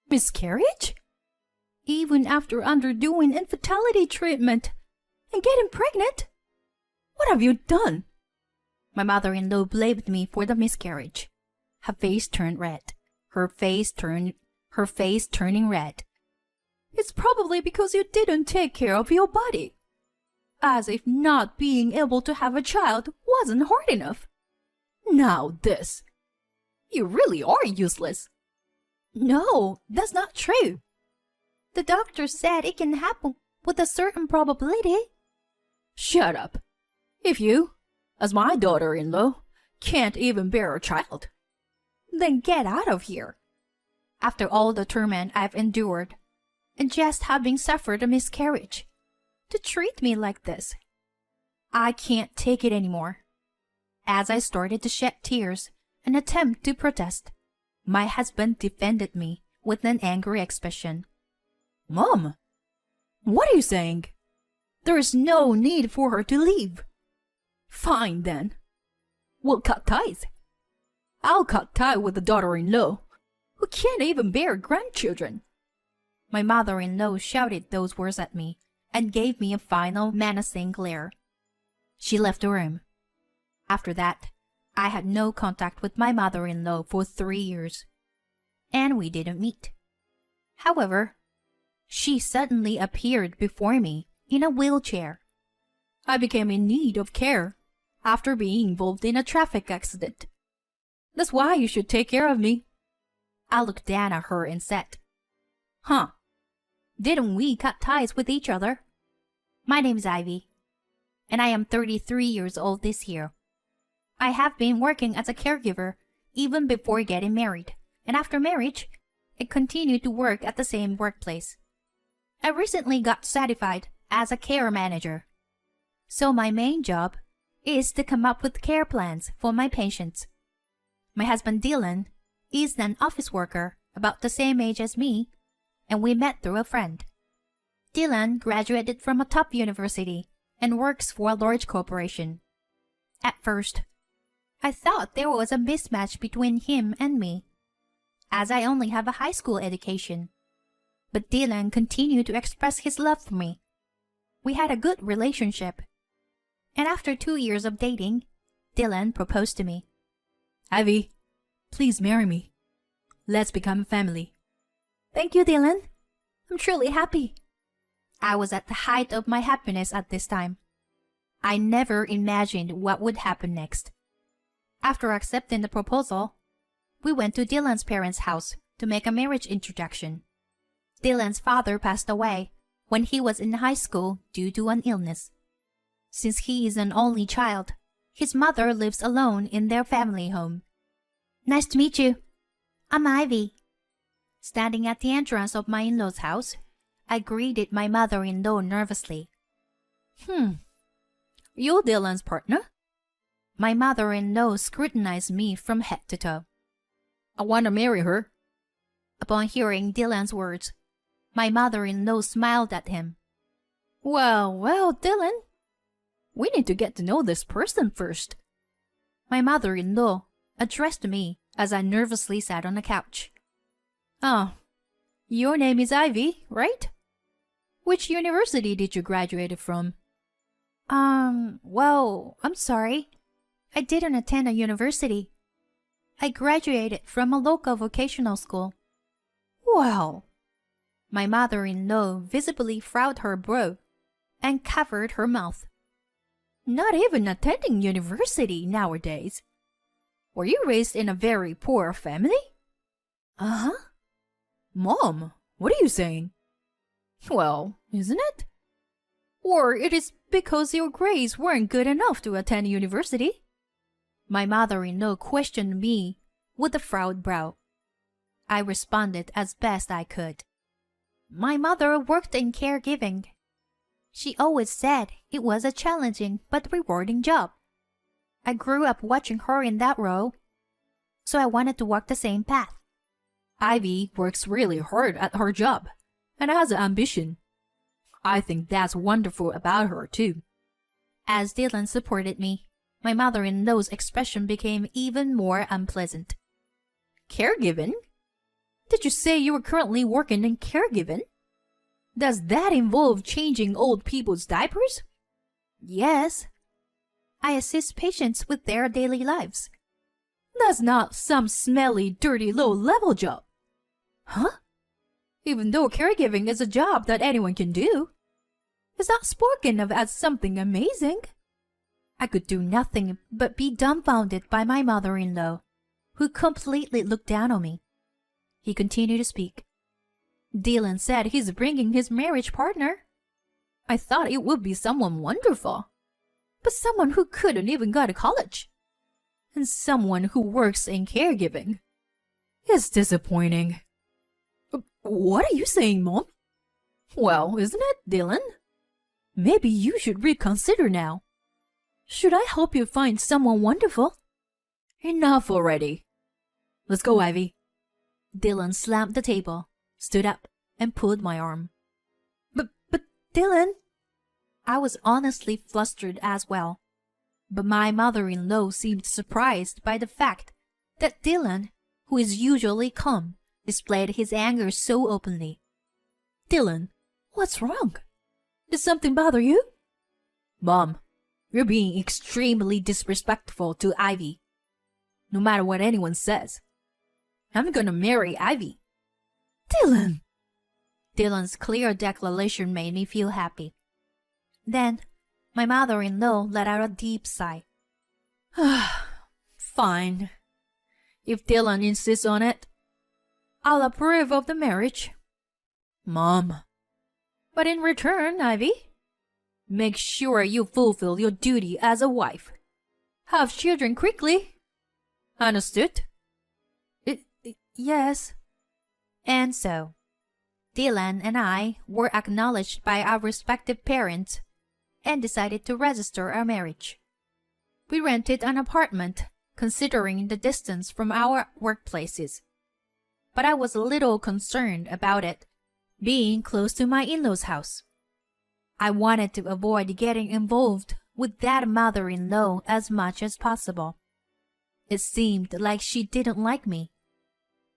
Miscarriage? Even after undergoing infertility treatment and getting pregnant? What have you done? My mother-in-law blamed me for the miscarriage. Her face turned red. Her face turning red. It's probably because you didn't take care of your body. As if not being able to have a child wasn't hard enough. Now this. You really are useless. No, that's not true. The doctor said it can happen with a certain probability. Shut up. If you, as my daughter-in-law, can't even bear a child, then get out of here. After all the torment I've endured, and just having suffered a miscarriage, to treat me like this, I can't take it anymore. As I started to shed tears and attempt to protest, my husband defended me with an angry expression. Mom, what are you saying? There is no need for her to leave. Fine then. We'll cut ties. I'll cut ties with the daughter-in-law, who can't even bear grandchildren. My mother-in-law shouted those words at me and gave me a final menacing glare. She left the room. After that, I had no contact with my mother-in-law for 3 years, and we didn't meet. However, she suddenly appeared before me in a wheelchair. I became in need of care after being involved in a traffic accident. That's why you should take care of me. I looked down at her and said, Huh, didn't we cut ties with each other? My name's Ivy, and I am 33 years old this year. I have been working as a caregiver even before getting married, and after marriage, I continued to work at the same workplace. I recently got certified as a care manager, so my main job is to come up with care plans for my patients. My husband Dylan is an office worker about the same age as me, and we met through a friend. Dylan graduated from a top university and works for a large corporation. At first, I thought there was a mismatch between him and me, as I only have a high school education. But Dylan continued to express his love for me. We had a good relationship, and after 2 years of dating, Dylan proposed to me. Ivy, please marry me. Let's become a family. Thank you, Dylan. I'm truly happy. I was at the height of my happiness at this time. I never imagined what would happen next. After accepting the proposal, we went to Dylan's parents' house to make a marriage introduction. Dylan's father passed away when he was in high school due to an illness. Since he is an only child, his mother lives alone in their family home. Nice to meet you. I'm Ivy. Standing at the entrance of my in-laws' house, I greeted my mother-in-law nervously. You're Dylan's partner? My mother-in-law scrutinized me from head to toe. I want to marry her. Upon hearing Dylan's words, my mother-in-law smiled at him. Well, Dylan. We need to get to know this person first. My mother-in-law addressed me as I nervously sat on the couch. Oh, your name is Ivy, right? Which university did you graduate from? Well, I'm sorry. I didn't attend a university. I graduated from a local vocational school. Well, my mother-in-law visibly frowned her brow and covered her mouth. Not even attending university nowadays. Were you raised in a very poor family? Uh-huh. Mom, what are you saying? Well, isn't it? Or it is because your grades weren't good enough to attend university? My mother-in-law questioned me with a frowned brow. I responded as best I could. My mother worked in caregiving. She always said it was a challenging but rewarding job. I grew up watching her in that role, so I wanted to walk the same path. Ivy works really hard at her job and has an ambition. I think that's wonderful about her, too. As Dylan supported me, my mother-in-law's expression became even more unpleasant. Caregiving? Did you say you were currently working in caregiving? Does that involve changing old people's diapers? Yes. I assist patients with their daily lives. That's not some smelly, dirty, low-level job. Huh? Even though caregiving is a job that anyone can do, it's not spoken of as something amazing. I could do nothing but be dumbfounded by my mother-in-law, who completely looked down on me. He continued to speak. Dylan said he's bringing his marriage partner. I thought it would be someone wonderful, but someone who couldn't even go to college. And someone who works in caregiving. It's disappointing. What are you saying, Mom? Well, isn't it, Dylan? Maybe you should reconsider now. Should I help you find someone wonderful? Enough already. Let's go, Ivy. Dylan slammed the table, stood up, and pulled my arm. But Dylan... I was honestly flustered as well. But my mother-in-law seemed surprised by the fact that Dylan, who is usually calm, displayed his anger so openly. Dylan, what's wrong? Did something bother you? Mom, you're being extremely disrespectful to Ivy. No matter what anyone says, I'm gonna marry Ivy. Dylan! Dylan's clear declaration made me feel happy. Then, my mother-in-law let out a deep sigh. Fine. If Dylan insists on it, I'll approve of the marriage. Mom. But in return, Ivy, make sure you fulfill your duty as a wife. Have children quickly. Understood? Yes. And so, Dylan and I were acknowledged by our respective parents and decided to register our marriage. We rented an apartment, considering the distance from our workplaces. But I was a little concerned about it being close to my in-laws' house. I wanted to avoid getting involved with that mother-in-law as much as possible. It seemed like she didn't like me.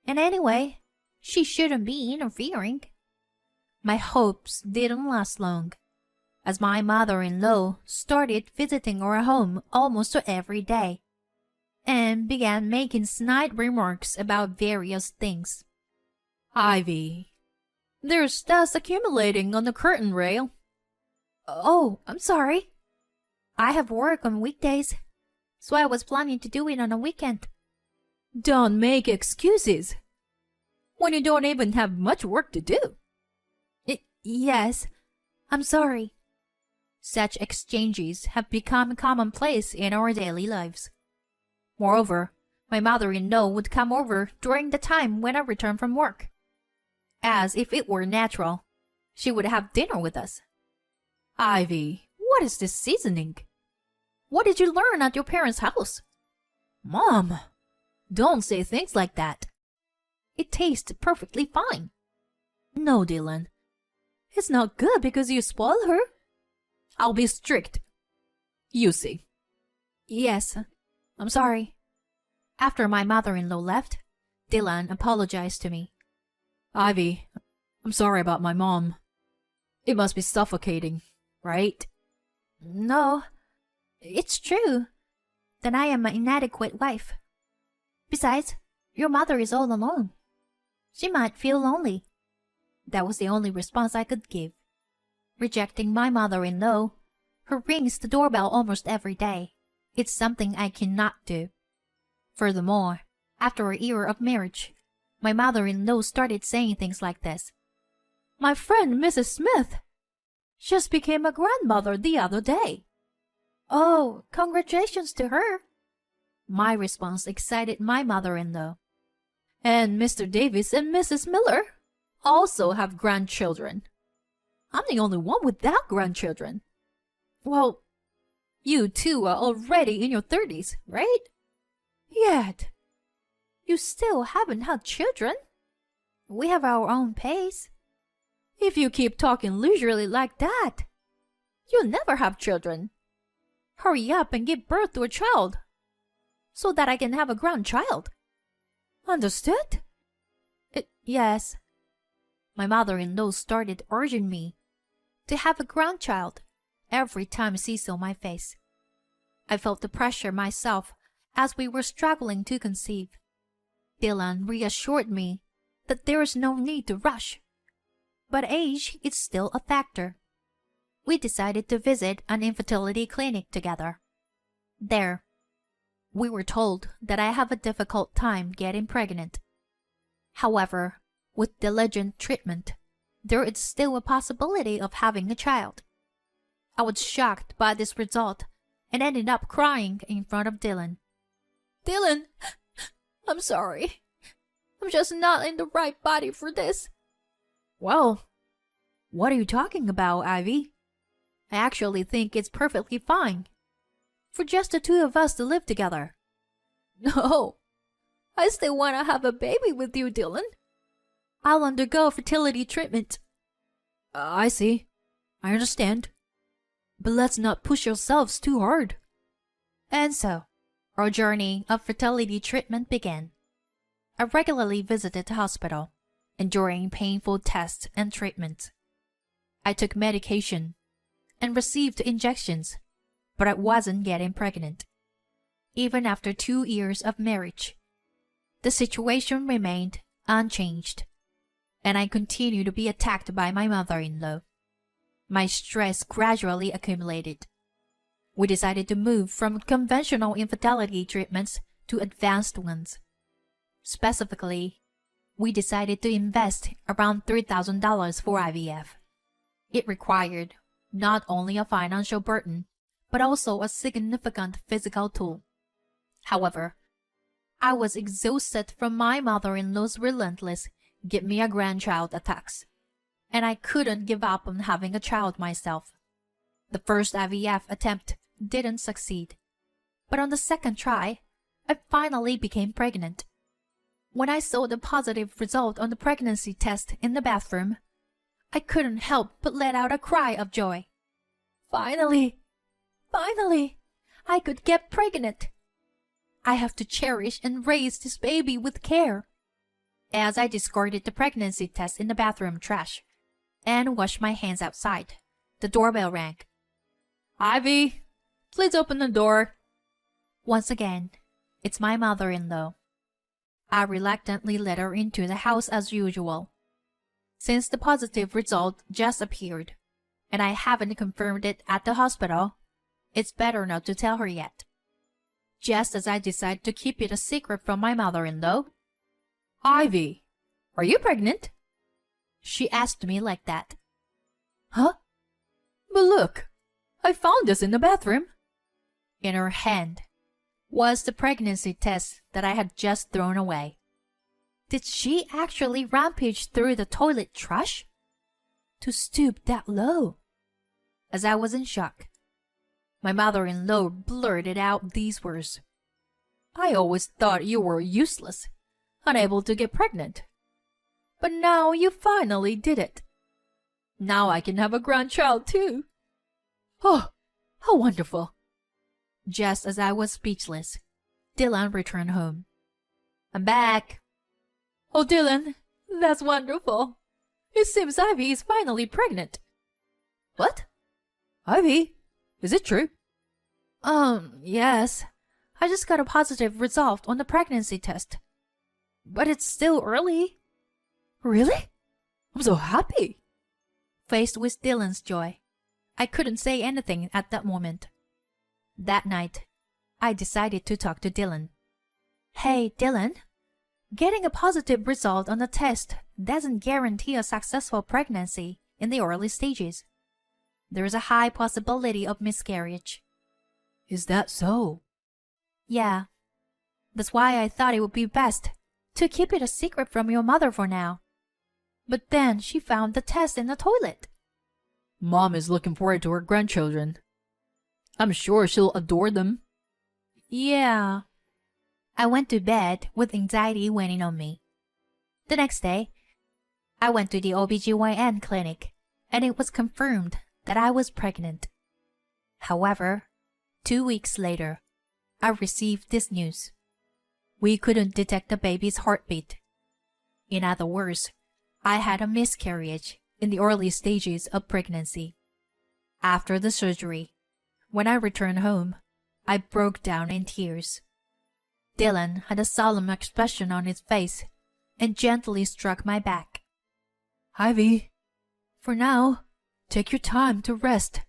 And anyway, she shouldn't be interfering. My hopes didn't last long, as my mother-in-law started visiting our home almost every day, and began making snide remarks about various things. Ivy, there's dust accumulating on the curtain rail. Oh, I'm sorry. I have work on weekdays, so I was planning to do it on a weekend. Don't make excuses when you don't even have much work to do. Yes, I'm sorry. Such exchanges have become commonplace in our daily lives. Moreover, my mother-in-law would come over during the time when I returned from work. As if it were natural, she would have dinner with us. Ivy, what is this seasoning? What did you learn at your parents' house? Mom, don't say things like that. It tastes perfectly fine. No, Dylan. It's not good because you spoil her. I'll be strict. You see. Yes, I'm sorry. After my mother-in-law left, Dylan apologized to me. Ivy, I'm sorry about my mom. It must be suffocating, right? No, it's true. Then I am an inadequate wife. Besides, your mother is all alone. She might feel lonely. That was the only response I could give. Rejecting my mother-in-law, who rings the doorbell almost every day, it's something I cannot do. Furthermore, after a year of marriage, my mother-in-law started saying things like this. My friend Mrs. Smith just became a grandmother the other day. Oh, congratulations to her. My response excited my mother-in-law. And Mr. Davis and Mrs. Miller also have grandchildren. I'm the only one without grandchildren. Well, you two are already in your 30s, right? Yet, you still haven't had children. We have our own pace. If you keep talking leisurely like that, you'll never have children. Hurry up and give birth to a child, so that I can have a grandchild. Understood? Yes. My mother-in-law started urging me to have a grandchild every time she saw my face. I felt the pressure myself as we were struggling to conceive. Dylan reassured me that there is no need to rush, but age is still a factor. We decided to visit an infertility clinic together. There, we were told that I have a difficult time getting pregnant. However, with diligent treatment, there is still a possibility of having a child. I was shocked by this result and ended up crying in front of Dylan. Dylan, I'm sorry. I'm just not in the right body for this. Well, what are you talking about, Ivy? I actually think it's perfectly fine for just the two of us to live together. No, I still want to have a baby with you, Dylan. I'll undergo fertility treatment. I see. I understand. But let's not push ourselves too hard. And so, our journey of fertility treatment began. I regularly visited the hospital, enduring painful tests and treatment. I took medication and received injections, but I wasn't getting pregnant. Even after 2 years of marriage, the situation remained unchanged, and I continued to be attacked by my mother-in-law. My stress gradually accumulated. We decided to move from conventional infertility treatments to advanced ones. Specifically, we decided to invest around $3,000 for IVF. It required not only a financial burden, but also a significant physical toll. However, I was exhausted from my mother-in-law's relentless "give me a grandchild" attacks, and I couldn't give up on having a child myself. The first IVF attempt didn't succeed, but on the second try, I finally became pregnant. When I saw the positive result on the pregnancy test in the bathroom, I couldn't help but let out a cry of joy. Finally, I could get pregnant. I have to cherish and raise this baby with care. As I discarded the pregnancy test in the bathroom trash and washed my hands outside, the doorbell rang. Ivy, please open the door. Once again, it's my mother-in-law. I reluctantly let her into the house as usual. Since the positive result just appeared, and I haven't confirmed it at the hospital, it's better not to tell her yet. Just as I decide to keep it a secret from my mother-in-law, Ivy, are you pregnant? She asked me like that. Huh? But look, I found this in the bathroom. In her hand was the pregnancy test that I had just thrown away. Did she actually rampage through the toilet trash? To stoop that low? As I was in shock, my mother-in-law blurted out these words. I always thought you were useless, unable to get pregnant. But now you finally did it. Now I can have a grandchild too. Oh, how wonderful. Just as I was speechless, Dylan returned home. I'm back. Oh, Dylan, that's wonderful. It seems Ivy is finally pregnant. What? Ivy? Is it true? Yes. I just got a positive result on the pregnancy test. But it's still early. Really? I'm so happy. Faced with Dylan's joy, I couldn't say anything at that moment. That night, I decided to talk to Dylan. Hey, Dylan. Getting a positive result on the test doesn't guarantee a successful pregnancy in the early stages. There is a high possibility of miscarriage. Is that so? Yeah. That's why I thought it would be best to keep it a secret from your mother for now. But then she found the test in the toilet. Mom is looking forward to her grandchildren. I'm sure she'll adore them. Yeah. I went to bed with anxiety weighing on me. The next day, I went to the OBGYN clinic, and it was confirmed that I was pregnant. However, 2 weeks later, I received this news. We couldn't detect the baby's heartbeat. In other words, I had a miscarriage in the early stages of pregnancy. After the surgery, when I returned home, I broke down in tears. Dylan had a solemn expression on his face and gently struck my back. "Ivy, for now, take your time to rest.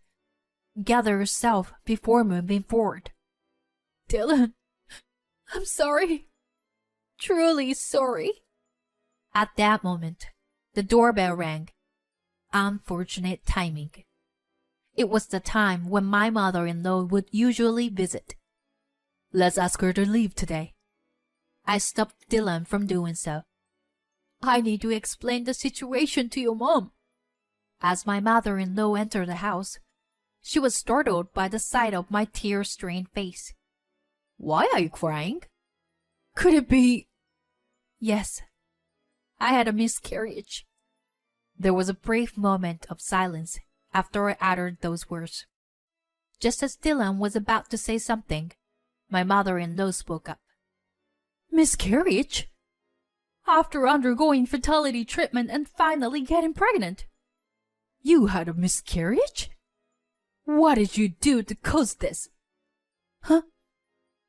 Gather yourself before moving forward." "Dylan, I'm sorry. Truly sorry." At that moment, the doorbell rang. Unfortunate timing. It was the time when my mother-in-law would usually visit. "Let's ask her to leave today." I stopped Dylan from doing so. "I need to explain the situation to your mom." As my mother-in-law entered the house, she was startled by the sight of my tear-stained face. "Why are you crying? Could it be—" "Yes, I had a miscarriage." There was a brief moment of silence after I uttered those words. Just as Dylan was about to say something, my mother-in-law spoke up. "Miscarriage? After undergoing fertility treatment and finally getting pregnant? You had a miscarriage? What did you do to cause this?" "Huh?"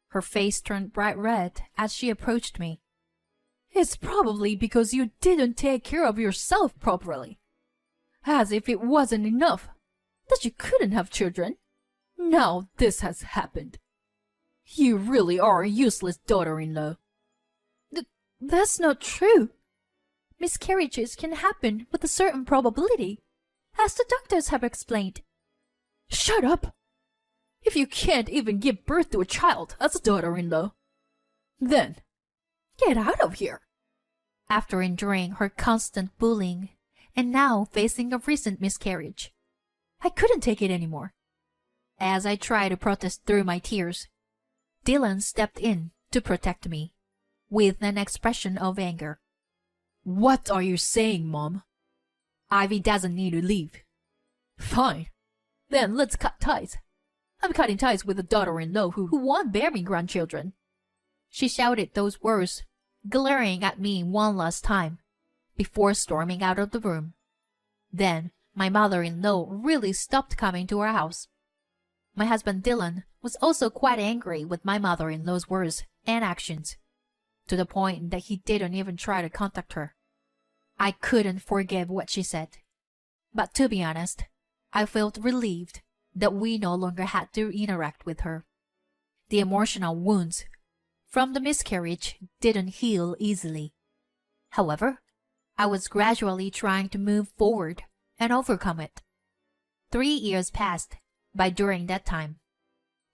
Her face turned bright red as she approached me. "It's probably because you didn't take care of yourself properly. As if it wasn't enough that you couldn't have children. Now this has happened. You really are a useless daughter-in-law." That's not true. Miscarriages can happen with a certain probability, as the doctors have explained." "Shut up! If you can't even give birth to a child as a daughter-in-law, then get out of here." After enduring her constant bullying and now facing a recent miscarriage, I couldn't take it anymore. As I tried to protest through my tears, Dylan stepped in to protect me, with an expression of anger. "What are you saying, Mom? Ivy doesn't need to leave." "Fine. Then let's cut ties. I'm cutting ties with a daughter-in-law who won't bear me grandchildren." She shouted those words, glaring at me one last time, before storming out of the room. Then my mother-in-law really stopped coming to our house. My husband Dylan was also quite angry with my mother-in-law's words and actions, to the point that he didn't even try to contact her. I couldn't forgive what she said, but to be honest, I felt relieved that we no longer had to interact with her. The emotional wounds from the miscarriage didn't heal easily. However, I was gradually trying to move forward and overcome it. 3 years passed by during that time.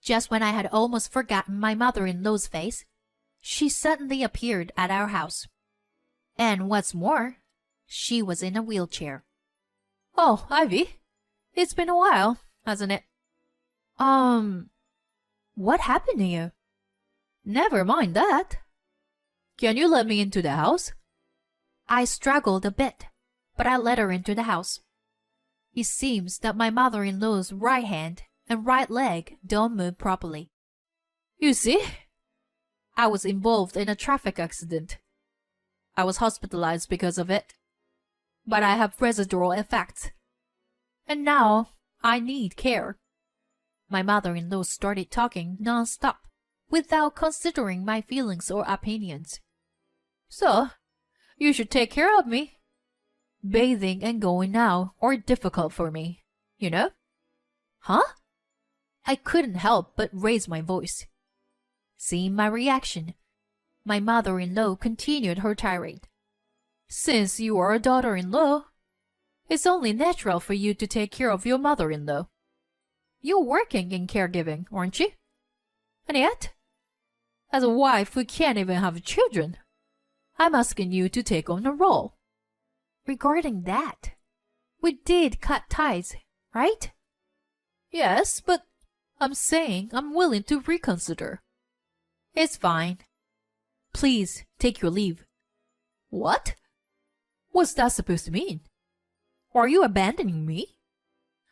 Just when I had almost forgotten my mother-in-law's face, she suddenly appeared at our house. And what's more, she was in a wheelchair. "Oh, Ivy, it's been a while, hasn't it?" What happened to you?" "Never mind that. Can you let me into the house?" I struggled a bit, but I let her into the house. It seems that my mother-in-law's right hand and right leg don't move properly. "You see, I was involved in a traffic accident. I was hospitalized because of it, but I have residual effects. And now I need care." My mother-in-law started talking non-stop, without considering my feelings or opinions. "So, you should take care of me. Bathing and going out are difficult for me, you know?" "Huh?" I couldn't help but raise my voice. Seeing my reaction, my mother-in-law continued her tirade. "Since you are a daughter-in-law, it's only natural for you to take care of your mother-in-law. You're working in caregiving, aren't you? And yet, as a wife who can't even have children, I'm asking you to take on a role." "Regarding that, we did cut ties, right?" "Yes, but I'm saying I'm willing to reconsider." "It's fine. Please take your leave." "What? What's that supposed to mean? Are you abandoning me?"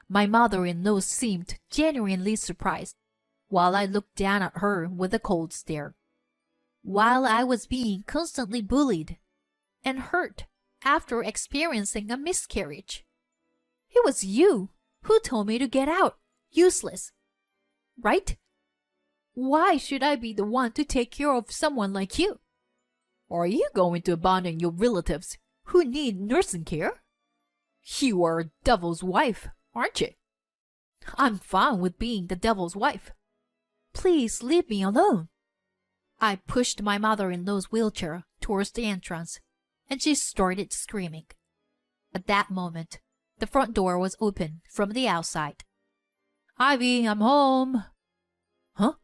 My mother-in-law seemed genuinely surprised, while I looked down at her with a cold stare. While I was being constantly bullied and hurt after experiencing a miscarriage. It was you who told me to get out, useless. Right? Why should I be the one to take care of someone like you? Are you going to abandon your relatives who need nursing care? You are a devil's wife, aren't you? I'm fine with being the devil's wife. Please leave me alone. I pushed my mother-in-law's wheelchair towards the entrance, and she started screaming. At that moment, the front door was open from the outside. Ivy, I'm home. Huh?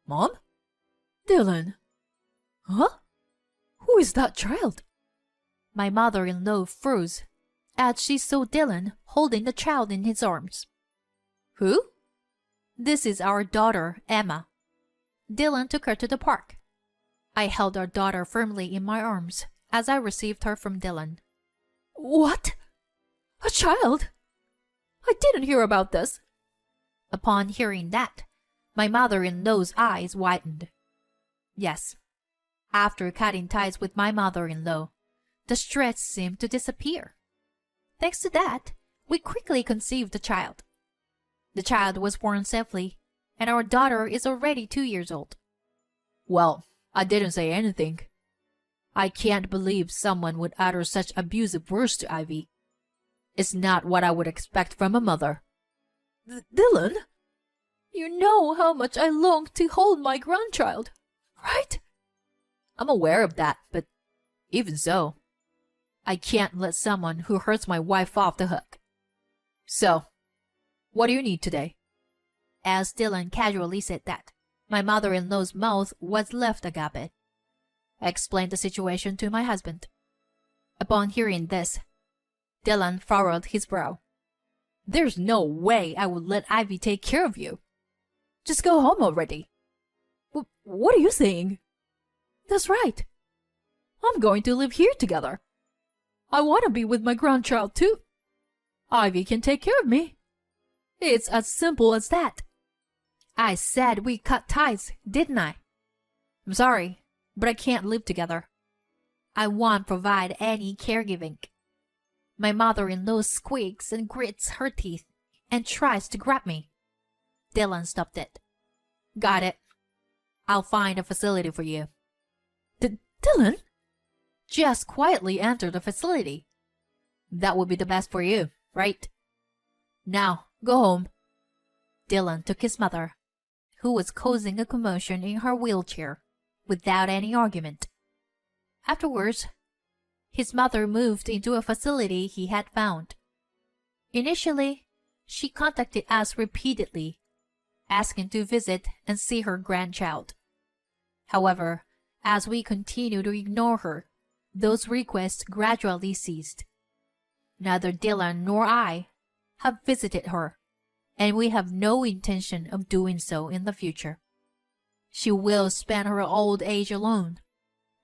Mom? Dylan? Huh? Who is that child? My mother-in-law froze as she saw Dylan holding the child in his arms. Who? This is our daughter, Emma. Dylan took her to the park. I held our daughter firmly in my arms as I received her from Dylan. What? A child? I didn't hear about this. Upon hearing that, my mother-in-law's eyes widened. Yes, after cutting ties with my mother-in-law, the stress seemed to disappear. Thanks to that, we quickly conceived the child. The child was born safely, and our daughter is already 2 years old. Well, I didn't say anything. I can't believe someone would utter such abusive words to Ivy. It's not what I would expect from a mother. Dylan, you know how much I long to hold my grandchild, right? I'm aware of that, but even so, I can't let someone who hurts my wife off the hook. So, what do you need today? As Dylan casually said that, my mother-in-law's mouth was left agape. I explained the situation to my husband. Upon hearing this, Dylan furrowed his brow. There's no way I would let Ivy take care of you. Just go home already. What are you saying? That's right. I'm going to live here together. I want to be with my grandchild too. Ivy can take care of me. It's as simple as that. I said we cut ties, didn't I? I'm sorry, but I can't live together. I won't provide any caregiving. My mother-in-law squeaks and grits her teeth and tries to grab me. Dylan stopped it. Got it. I'll find a facility for you. Dylan? Just quietly enter the facility. That would be the best for you, right? Now, go home. Dylan took his mother, who was causing a commotion in her wheelchair, without any argument. Afterwards, his mother moved into a facility he had found. Initially, she contacted us repeatedly, asking to visit and see her grandchild. However, as we continued to ignore her, those requests gradually ceased. Neither Dylan nor I have visited her, and we have no intention of doing so in the future. She will spend her old age alone,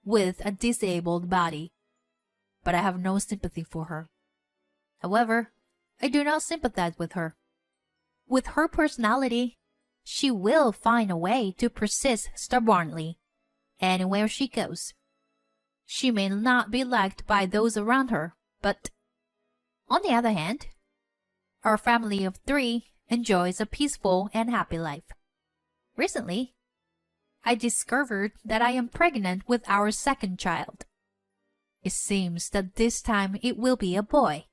with a disabled body, but I have no sympathy for her. However, I do not sympathize with her. With her personality, she will find a way to persist stubbornly anywhere she goes. She may not be liked by those around her, but on the other hand, our family of 3 enjoys a peaceful and happy life. Recently, I discovered that I am pregnant with our second child. It seems that this time it will be a boy.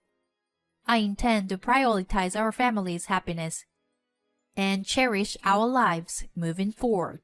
I intend to prioritize our family's happiness and cherish our lives moving forward.